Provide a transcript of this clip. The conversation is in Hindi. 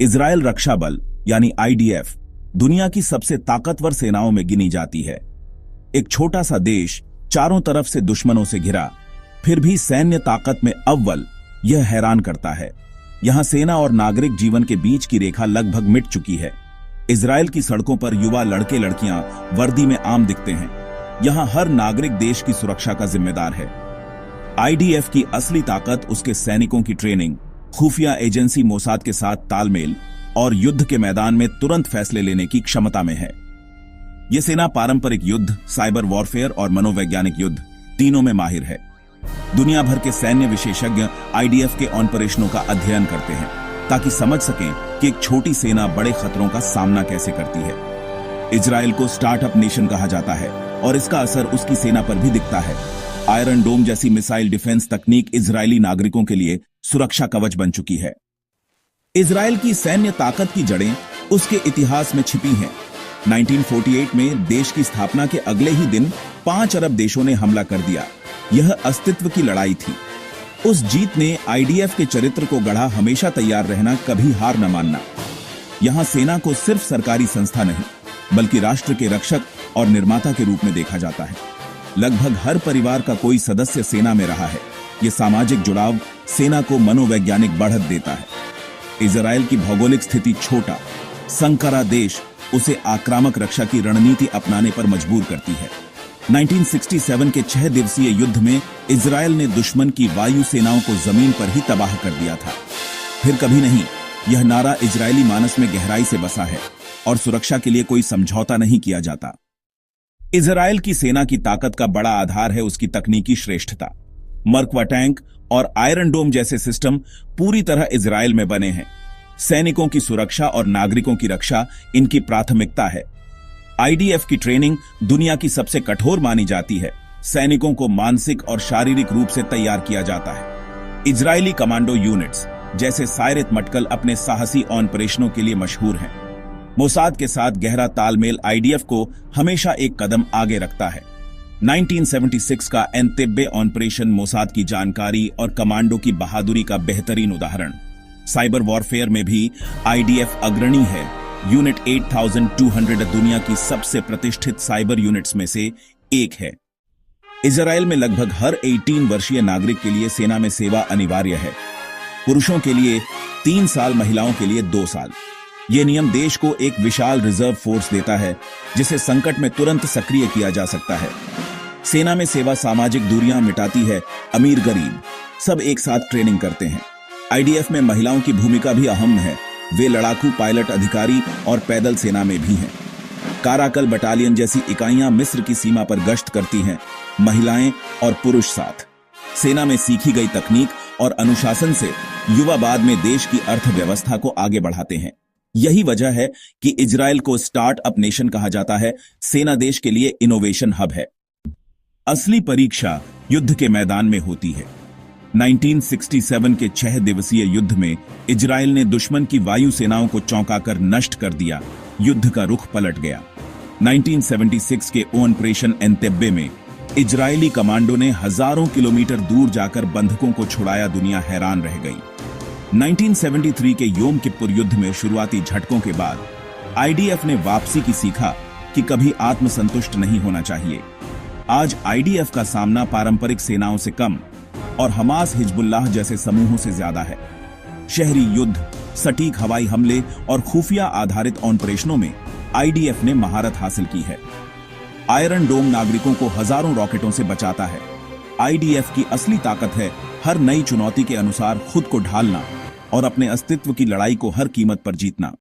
इजरायल रक्षा बल यानी आईडीएफ दुनिया की सबसे ताकतवर सेनाओं में गिनी जाती है। एक छोटा सा देश, चारों तरफ से दुश्मनों से घिरा, फिर भी सैन्य ताकत में अव्वल, यह हैरान करता है। यहां सेना और नागरिक जीवन के बीच की रेखा लगभग मिट चुकी है। इजरायल की सड़कों पर युवा लड़के लड़कियां वर्दी में आम दिखते हैं। यहां हर नागरिक देश की सुरक्षा का जिम्मेदार है। आईडीएफ की असली ताकत उसके सैनिकों की ट्रेनिंग, खुफिया एजेंसी मोसाद के साथ तालमेल और युद्ध के मैदान में तुरंत फैसले लेने की क्षमता में है। यह सेना पारंपरिक युद्ध, साइबर वॉरफेयर और मनोवैज्ञानिक युद्ध तीनों में माहिर है। दुनिया भर के सैन्य विशेषज्ञ आईडीएफ के ऑपरेशनों का अध्ययन करते हैं ताकि समझ सकें कि एक छोटी सेना बड़े खतरों का सामना कैसे करती है। इजरायल को स्टार्टअप नेशन कहा जाता है और इसका असर उसकी सेना पर भी दिखता है। आयरन डोम जैसी मिसाइल डिफेंस तकनीक इजरायली नागरिकों के लिए सुरक्षा कवच बन चुकी है। इजरायल की सैन्य ताकत की जड़ें उसके इतिहास में छिपी हैं। 1948 में देश की स्थापना के अगले ही दिन 5 अरब देशों ने हमला कर दिया। यह अस्तित्व की लड़ाई थी। उस जीत ने आईडीएफ के चरित्र को गढ़ा, हमेशा तैयार रहना, कभी हार न मानना। यहां सेना को सिर्फ सरकारी संस्था नहीं, बल्कि राष्ट्र के रक्षक और निर्माता के रूप में देखा जाता है। लगभग हर परिवार का कोई सदस्य सेना में रहा है। यह सामाजिक जुड़ाव सेना को मनोवैज्ञानिक बढ़त देता है। इजरायल की भौगोलिक स्थिति छोटा, संकरा देश उसे आक्रामक रक्षा की रणनीति अपनाने पर मजबूर करती है। 1967 के 6 दिवसीय युद्ध में इजरायल ने दुश्मन की वायु सेनाओं को जमीन पर ही तबाह कर दिया था। फिर कभी नहीं, यह नारा इजरायली मानस में गहराई से बसा है और सुरक्षा के लिए कोई समझौता नहीं किया जाता। इजरायल की सेना की ताकत का बड़ा आधार है उसकी तकनीकी श्रेष्ठता। मर्कवा टैंक और आयरन डोम जैसे सिस्टम पूरी तरह इजरायल में बने हैं। सैनिकों की सुरक्षा और नागरिकों की रक्षा इनकी प्राथमिकता है। आईडीएफ की ट्रेनिंग दुनिया की सबसे कठोर मानी जाती है। सैनिकों को मानसिक और शारीरिक रूप से तैयार किया जाता है। इजरायली कमांडो यूनिट्स जैसे सायरेत मटकल अपने साहसी ऑपरेशनों के लिए मशहूर हैं। मोसाद के साथ गहरा तालमेल आईडीएफ को हमेशा एक कदम आगे रखता है। 1976 का एंतेब्बे ऑपरेशन मोसाद की जानकारी और कमांडो की बहादुरी का बेहतरीन उदाहरण। साइबर वॉरफेयर में भी आईडीएफ अग्रणी है। यूनिट 8200 दुनिया की सबसे प्रतिष्ठित साइबर यूनिट्स में से एक है। इजरायल में लगभग हर 18 वर्षीय नागरिक के लिए सेना में सेवा अनिवार्य है। पुरुषों के लिए 3 साल, महिलाओं के लिए 2 साल। यह नियम देश को एक विशाल रिजर्व फोर्स देता है जिसे संकट में तुरंत सक्रिय किया जा सकता है। सेना में सेवा सामाजिक दूरियां मिटाती है। अमीर गरीब सब एक साथ ट्रेनिंग करते हैं। आईडीएफ में महिलाओं की भूमिका भी अहम है। वे लड़ाकू, पायलट, अधिकारी और पैदल सेना में भी हैं। काराकल बटालियन जैसी इकाइयां मिस्र की सीमा पर गश्त करती हैं, महिलाएं और पुरुष साथ। सेना में सीखी गई तकनीक और अनुशासन से युवा बाद में देश की अर्थव्यवस्था को आगे बढ़ाते हैं। यही वजह है कि इजरायल को स्टार्टअप नेशन कहा जाता है। सेना देश के लिए इनोवेशन हब है। असली परीक्षा युद्ध के मैदान में होती है। 1967 के 6 दिवसीय युद्ध में इजरायल ने दुश्मन की वायु सेनाओं को चौंकाकर नष्ट कर दिया। युद्ध का रुख पलट गया। 1976 के ऑपरेशन एंतेब्बे में इजरायली कमांडो ने हजारों किलोमीटर दूर जाकर बंधकों को छुड़ाया। दुनिया हैरान रह गई। 1973 के योम किप्पुर युद्ध में शुरुआती झटकों के बाद आईडीएफ ने वापसी की सीखा कि कभी आत्मसंतुष्ट नहीं होना चाहिए। आज आईडीएफ का सामना पारंपरिक सेनाओं से कम और हमास, हिजबुल्लाह जैसे समूहों से ज्यादा है। शहरी युद्ध, सटीक हवाई हमले और खुफिया आधारित ऑपरेशनों में आईडीएफ ने महारत हासिल की है। आयरन डोम नागरिकों को हजारों रॉकेटों से बचाता है। आईडीएफ की असली ताकत है हर नई चुनौती के अनुसार खुद को ढालना और अपने अस्तित्व की लड़ाई को हर कीमत पर जीतना।